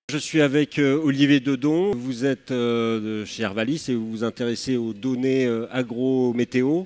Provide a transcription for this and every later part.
Je suis avec Olivier Dedon. Vous êtes de chez Hervalis et vous vous intéressez aux données agro-météo.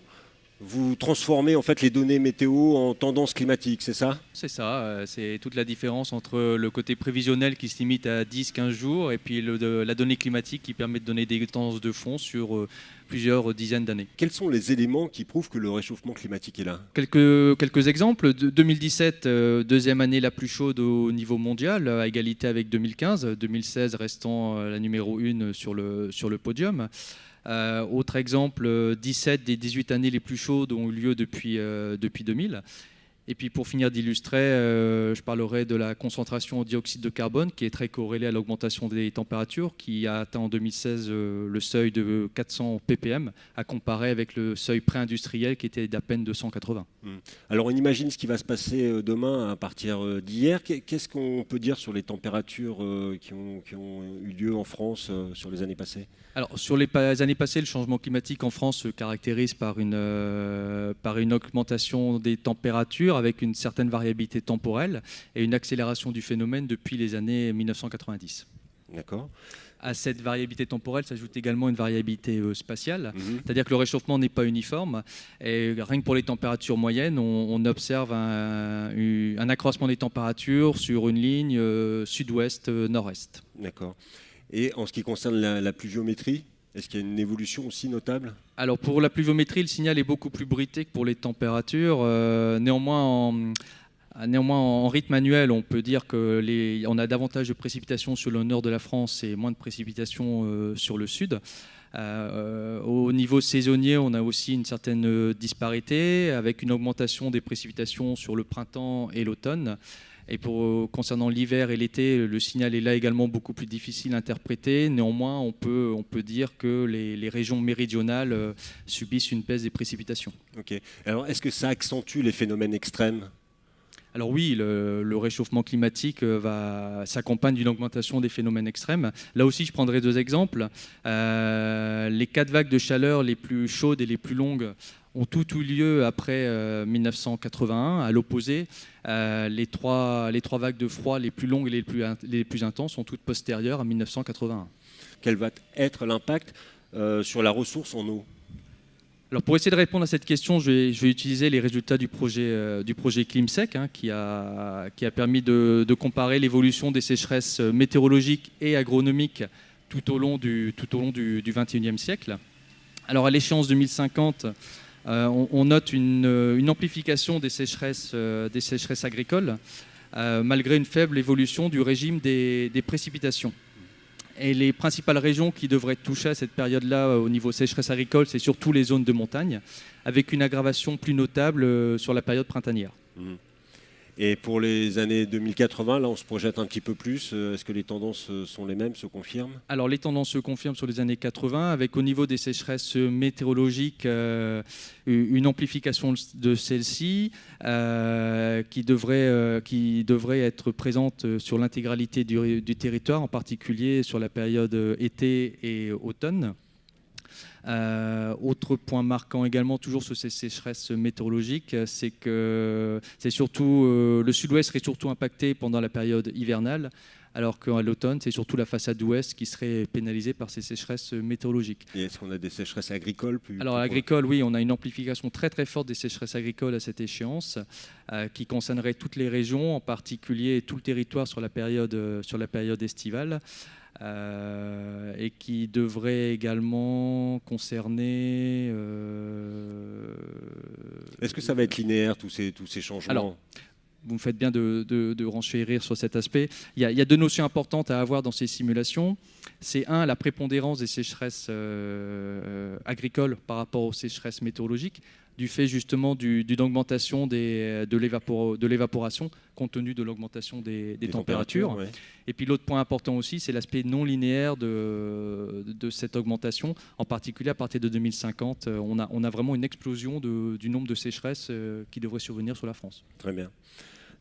Vous transformez en fait les données météo en tendances climatiques, c'est ça? C'est ça, c'est toute la différence entre le côté prévisionnel qui se limite à 10-15 jours et puis la donnée climatique qui permet de donner des tendances de fond sur plusieurs dizaines d'années. Quels sont les éléments qui prouvent que le réchauffement climatique est là? Quelques exemples. 2017, deuxième année la plus chaude au niveau mondial, à égalité avec 2015, 2016 restant la numéro 1 sur le podium. Autre exemple, 17 des 18 années les plus chaudes ont eu lieu depuis 2000. Et puis pour finir d'illustrer, je parlerai de la concentration au dioxyde de carbone qui est très corrélée à l'augmentation des températures, qui a atteint en 2016 le seuil de 400 ppm, à comparer avec le seuil pré-industriel qui était d'à peine 280. Alors on imagine ce qui va se passer demain à partir d'hier. Qu'est-ce qu'on peut dire sur les températures qui ont eu lieu en France sur les années passées? Alors, sur les années passées, le changement climatique en France se caractérise par une augmentation des températures avec une certaine variabilité temporelle et une accélération du phénomène depuis les années 1990. D'accord. À cette variabilité temporelle s'ajoute également une variabilité spatiale, c'est-à-dire que le réchauffement n'est pas uniforme. Et rien que pour les températures moyennes, on observe un accroissement des températures sur une ligne sud-ouest-nord-est. D'accord. Et en ce qui concerne la pluviométrie, est-ce qu'il y a une évolution aussi notable? Alors pour la pluviométrie, le signal est beaucoup plus bruité que pour les températures. Néanmoins, en rythme annuel, on peut dire qu'on a davantage de précipitations sur le nord de la France et moins de précipitations sur le sud. Au niveau saisonnier, on a aussi une certaine disparité avec une augmentation des précipitations sur le printemps et l'automne. Et concernant l'hiver et l'été, le signal est là également beaucoup plus difficile à interpréter. Néanmoins, on peut dire que les régions méridionales subissent une baisse des précipitations. Ok. Alors, est-ce que ça accentue les phénomènes extrêmes? Alors oui, le réchauffement climatique s'accompagne d'une augmentation des phénomènes extrêmes. Là aussi, je prendrai deux exemples. Les 4 vagues de chaleur les plus chaudes et les plus longues ont tout eu lieu après 1981. À l'opposé, les trois vagues de froid les plus longues et les plus intenses sont toutes postérieures à 1981. Quel va être l'impact sur la ressource en eau? Alors pour essayer de répondre à cette question, je vais utiliser les résultats du projet ClimSec, qui a permis de comparer l'évolution des sécheresses météorologiques et agronomiques tout au long du XXIe siècle. Alors à l'échéance 2050, on note une amplification des sécheresses agricoles, malgré une faible évolution du régime des précipitations. Et les principales régions qui devraient être touchées à cette période-là au niveau sécheresse agricole, c'est surtout les zones de montagne, avec une aggravation plus notable sur la période printanière. Et pour les années 2080, là on se projette un petit peu plus. Est-ce que les tendances sont les mêmes, se confirment? Alors les tendances se confirment sur les années 80, avec au niveau des sécheresses météorologiques une amplification de celles-ci qui devrait être présente sur l'intégralité du territoire, en particulier sur la période été et automne. Autre point marquant également, toujours sur ces sécheresses météorologiques, c'est que le sud-ouest serait surtout impacté pendant la période hivernale, alors qu'à l'automne, c'est surtout la façade ouest qui serait pénalisée par ces sécheresses météorologiques. Et est-ce qu'on a des sécheresses agricoles Alors agricole, oui, on a une amplification très très forte des sécheresses agricoles à cette échéance, qui concernerait toutes les régions, en particulier tout le territoire sur la période estivale. Et qui devrait également concerner... Est-ce que ça va être linéaire, tous ces changements? Alors, vous me faites bien de renchérir sur cet aspect. Il y a deux notions importantes à avoir dans ces simulations. C'est la prépondérance des sécheresses agricoles par rapport aux sécheresses météorologiques, du fait justement d'une augmentation de l'évaporation compte tenu de l'augmentation des températures. Ouais. Et puis l'autre point important aussi, c'est l'aspect non linéaire de cette augmentation. En particulier, à partir de 2050, on a vraiment une explosion du nombre de sécheresses qui devraient survenir sur la France. Très bien.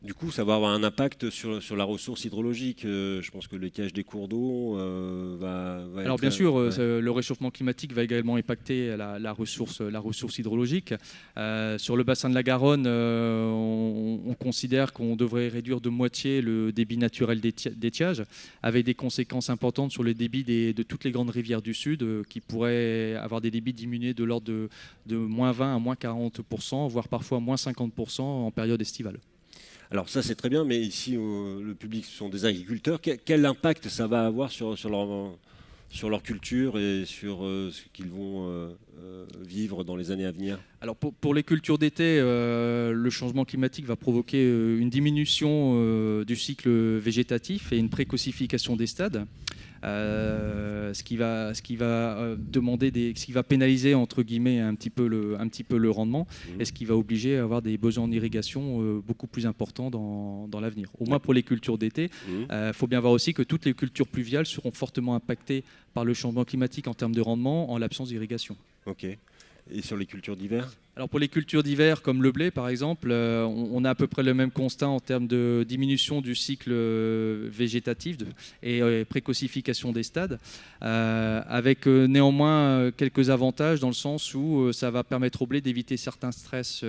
Du coup, ça va avoir un impact sur la ressource hydrologique. Je pense que le leckage des cours d'eau va Alors être... bien sûr, ouais. le réchauffement climatique va également impacter la ressource hydrologique. Sur le bassin de la Garonne, on considère qu'on devrait réduire de moitié le débit naturel d'étiage, avec des conséquences importantes sur le débit de toutes les grandes rivières du Sud, qui pourraient avoir des débits diminués de l'ordre de moins 20 à moins 40%, voire parfois moins 50% en période estivale. Alors ça, c'est très bien, mais ici, le public, ce sont des agriculteurs. Quel impact ça va avoir sur leur culture et sur ce qu'ils vont vivre dans les années à venir? Alors pour les cultures d'été, le changement climatique va provoquer une diminution du cycle végétatif et une précocification des stades. Ce qui va ce qui va pénaliser entre guillemets un petit peu le rendement, et ce qui va obliger à avoir des besoins en irrigation beaucoup plus importants dans l'avenir. Au moins pour les cultures d'été, faut bien voir aussi que toutes les cultures pluviales seront fortement impactées par le changement climatique en termes de rendement en l'absence d'irrigation. Ok. Et sur les cultures d'hiver? Alors pour les cultures d'hiver comme le blé par exemple, on a à peu près le même constat en termes de diminution du cycle végétatif et précocification des stades, avec néanmoins quelques avantages dans le sens où ça va permettre au blé d'éviter certains stress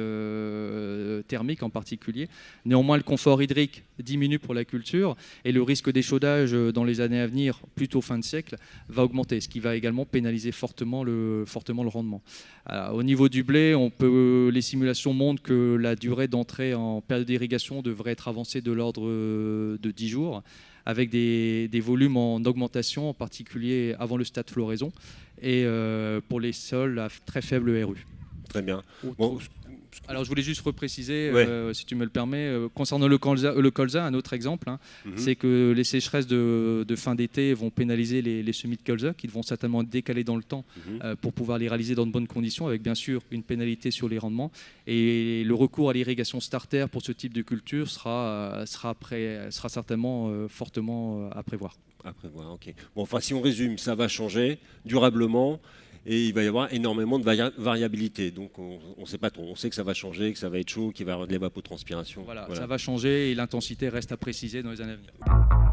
thermiques en particulier. Néanmoins le confort hydrique diminue pour la culture et le risque d'échaudage dans les années à venir, plutôt fin de siècle, va augmenter, ce qui va également pénaliser fortement le rendement. Au niveau du blé, les simulations montrent que la durée d'entrée en période d'irrigation devrait être avancée de l'ordre de 10 jours, avec des volumes en augmentation, en particulier avant le stade floraison, et pour les sols à très faible RU. Très bien. Bon, Alors je voulais juste repréciser, ouais. si tu me le permets, concernant le colza, un autre exemple, c'est que les sécheresses de fin d'été vont pénaliser les semis de colza, qui vont certainement être décalés dans le temps pour pouvoir les réaliser dans de bonnes conditions, avec bien sûr une pénalité sur les rendements. Et le recours à l'irrigation starter pour ce type de culture sera certainement fortement à prévoir. À prévoir, ok. Bon, enfin, si on résume, ça va changer durablement. Et il va y avoir énormément de variabilité. Donc on ne sait pas trop. On sait que ça va changer, que ça va être chaud, qu'il va y avoir de l'évapotranspiration. Voilà, ça va changer et l'intensité reste à préciser dans les années à venir.